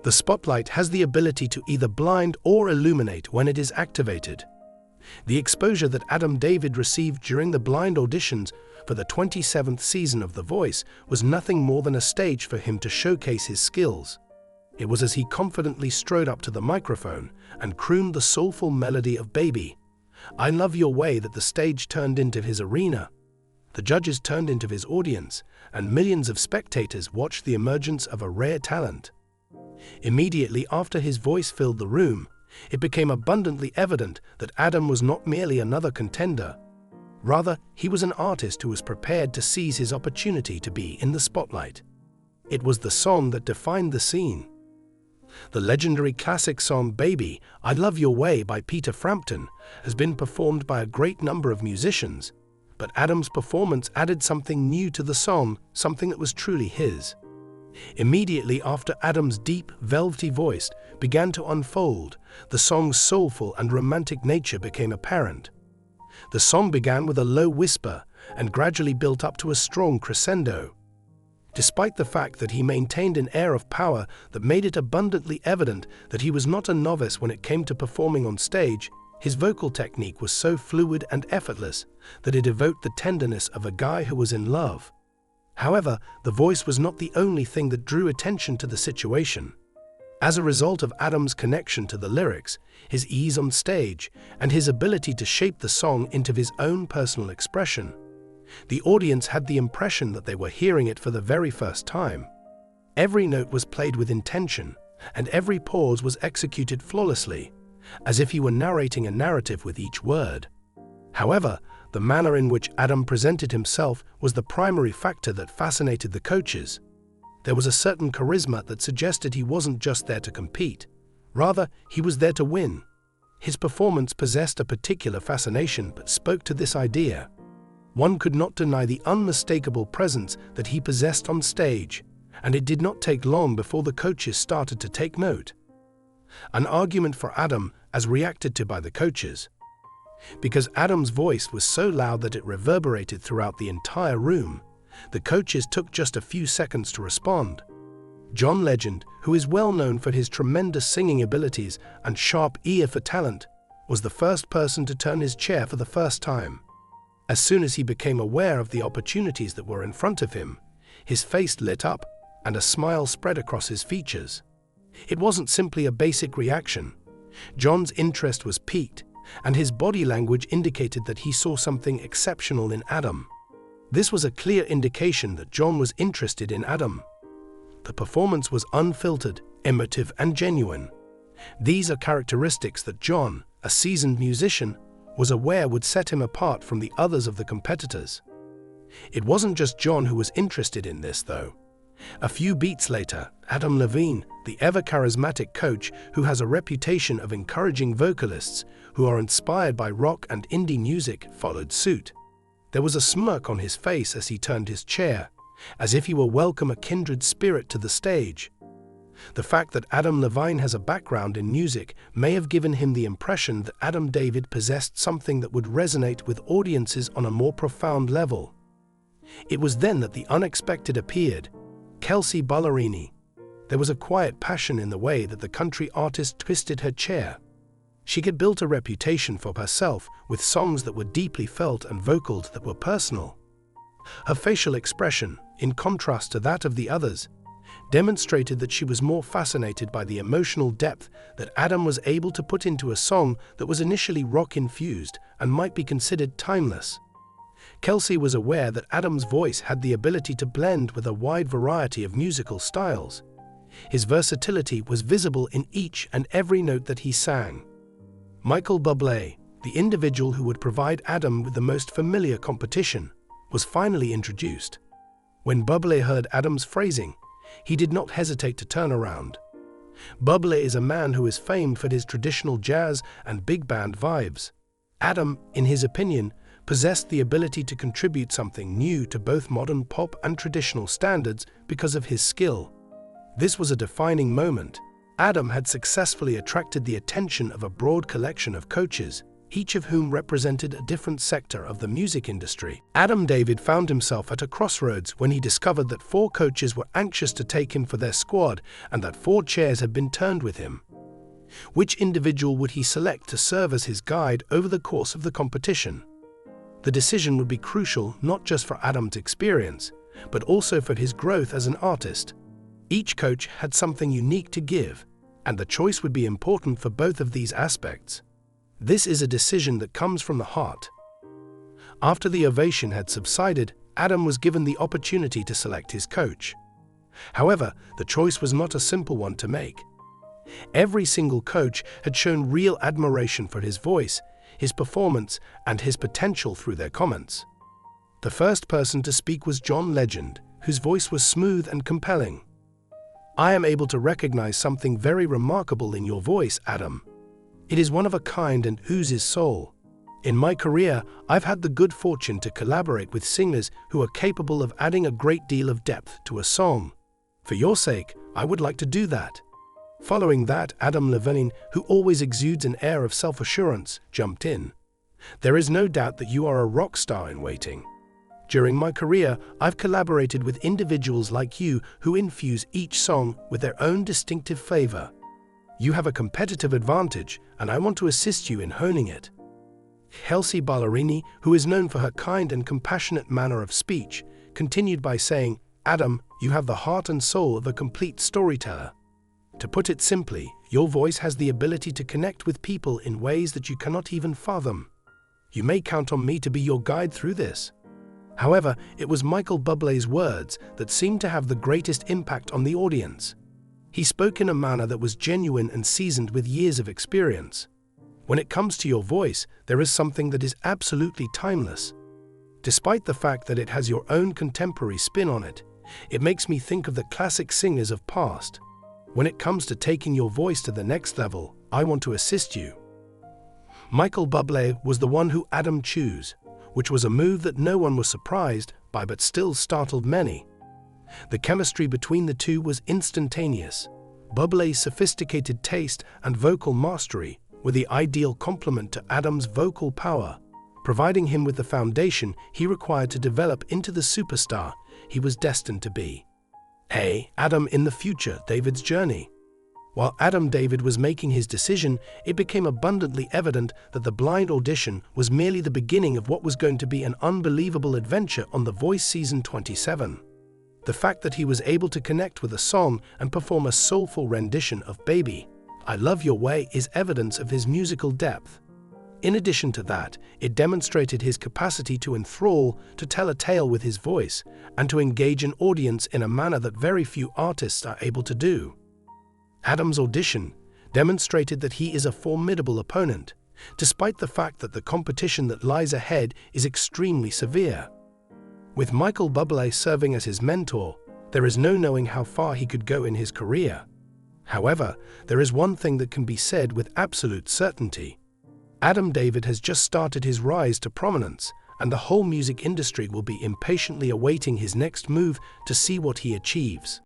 The spotlight has the ability to either blind or illuminate when it is activated. The exposure that Adam David received during the blind auditions for the 27th season of The Voice was nothing more than a stage for him to showcase his skills. It was as he confidently strode up to the microphone and crooned the soulful melody of Baby, I Love Your Way that the stage turned into his arena. The judges turned into his audience, and millions of spectators watched the emergence of a rare talent. Immediately after his voice filled the room, it became abundantly evident that Adam was not merely another contender. Rather, he was an artist who was prepared to seize his opportunity to be in the spotlight. It was the song that defined the scene. The legendary classic song Baby, I Love Your Way by Peter Frampton has been performed by a great number of musicians, but Adam's performance added something new to the song, something that was truly his. Immediately after Adam's deep, velvety voice began to unfold, the song's soulful and romantic nature became apparent. The song began with a low whisper and gradually built up to a strong crescendo. Despite the fact that he maintained an air of power that made it abundantly evident that he was not a novice when it came to performing on stage, his vocal technique was so fluid and effortless that it evoked the tenderness of a guy who was in love. However, the voice was not the only thing that drew attention to the situation. As a result of Adam's connection to the lyrics, his ease on stage, and his ability to shape the song into his own personal expression, the audience had the impression that they were hearing it for the very first time. Every note was played with intention, and every pause was executed flawlessly, as if he were narrating a narrative with each word. However, the manner in which Adam presented himself was the primary factor that fascinated the coaches. There was a certain charisma that suggested he wasn't just there to compete. Rather, he was there to win. His performance possessed a particular fascination but spoke to this idea. One could not deny the unmistakable presence that he possessed on stage, and it did not take long before the coaches started to take note. An argument for Adam, as reacted to by the coaches. Because Adam's voice was so loud that it reverberated throughout the entire room, the coaches took just a few seconds to respond. John Legend, who is well known for his tremendous singing abilities and sharp ear for talent, was the first person to turn his chair for the first time. As soon as he became aware of the opportunities that were in front of him, his face lit up and a smile spread across his features. It wasn't simply a basic reaction. John's interest was piqued, and his body language indicated that he saw something exceptional in Adam. This was a clear indication that John was interested in Adam. The performance was unfiltered, emotive, and genuine. These are characteristics that John, a seasoned musician, was aware would set him apart from the others of the competitors. It wasn't just John who was interested in this, though. A few beats later, Adam Levine, the ever-charismatic coach who has a reputation of encouraging vocalists who are inspired by rock and indie music, followed suit. There was a smirk on his face as he turned his chair, as if he were welcome a kindred spirit to the stage. The fact that Adam Levine has a background in music may have given him the impression that Adam David possessed something that would resonate with audiences on a more profound level. It was then that the unexpected appeared. Kelsey Ballerini. There was a quiet passion in the way that the country artist twisted her chair. She had built a reputation for herself with songs that were deeply felt and vocals that were personal. Her facial expression, in contrast to that of the others, demonstrated that she was more fascinated by the emotional depth that Adam was able to put into a song that was initially rock-infused and might be considered timeless. Kelsey was aware that Adam's voice had the ability to blend with a wide variety of musical styles. His versatility was visible in each and every note that he sang. Michael Bublé, the individual who would provide Adam with the most familiar competition, was finally introduced. When Bublé heard Adam's phrasing, he did not hesitate to turn around. Bublé is a man who is famed for his traditional jazz and big band vibes. Adam, in his opinion, possessed the ability to contribute something new to both modern pop and traditional standards because of his skill. This was a defining moment. Adam had successfully attracted the attention of a broad collection of coaches, each of whom represented a different sector of the music industry. Adam David found himself at a crossroads when he discovered that 4 coaches were anxious to take him for their squad and that 4 chairs had been turned with him. Which individual would he select to serve as his guide over the course of the competition? The decision would be crucial not just for Adam's experience, but also for his growth as an artist. Each coach had something unique to give, and the choice would be important for both of these aspects. This is a decision that comes from the heart. After the ovation had subsided, Adam was given the opportunity to select his coach. However, the choice was not a simple one to make. Every single coach had shown real admiration for his voice, his performance, and his potential through their comments. The first person to speak was John Legend, whose voice was smooth and compelling. "I am able to recognize something very remarkable in your voice, Adam. It is one of a kind and oozes soul. In my career, I've had the good fortune to collaborate with singers who are capable of adding a great deal of depth to a song. For your sake, I would like to do that." Following that, Adam Levine, who always exudes an air of self-assurance, jumped in. "There is no doubt that you are a rock star in waiting. During my career, I've collaborated with individuals like you who infuse each song with their own distinctive flavor. You have a competitive advantage, and I want to assist you in honing it." Kelsey Ballerini, who is known for her kind and compassionate manner of speech, continued by saying, "Adam, you have the heart and soul of a complete storyteller. To put it simply, your voice has the ability to connect with people in ways that you cannot even fathom. You may count on me to be your guide through this." However, it was Michael Bublé's words that seemed to have the greatest impact on the audience. He spoke in a manner that was genuine and seasoned with years of experience. "When it comes to your voice, there is something that is absolutely timeless. Despite the fact that it has your own contemporary spin on it, it makes me think of the classic singers of past. When it comes to taking your voice to the next level, I want to assist you." Michael Bublé was the one who Adam chose, which was a move that no one was surprised by but still startled many. The chemistry between the two was instantaneous. Bublé's sophisticated taste and vocal mastery were the ideal complement to Adam's vocal power, providing him with the foundation he required to develop into the superstar he was destined to be. Adam in the future, David's journey. While Adam David was making his decision, it became abundantly evident that the blind audition was merely the beginning of what was going to be an unbelievable adventure on The Voice Season 27. The fact that he was able to connect with a song and perform a soulful rendition of "Baby, I Love Your Way" is evidence of his musical depth. In addition to that, it demonstrated his capacity to enthrall, to tell a tale with his voice, and to engage an audience in a manner that very few artists are able to do. Adam's audition demonstrated that he is a formidable opponent, despite the fact that the competition that lies ahead is extremely severe. With Michael Bublé serving as his mentor, there is no knowing how far he could go in his career. However, there is one thing that can be said with absolute certainty. Adam David has just started his rise to prominence, and the whole music industry will be impatiently awaiting his next move to see what he achieves.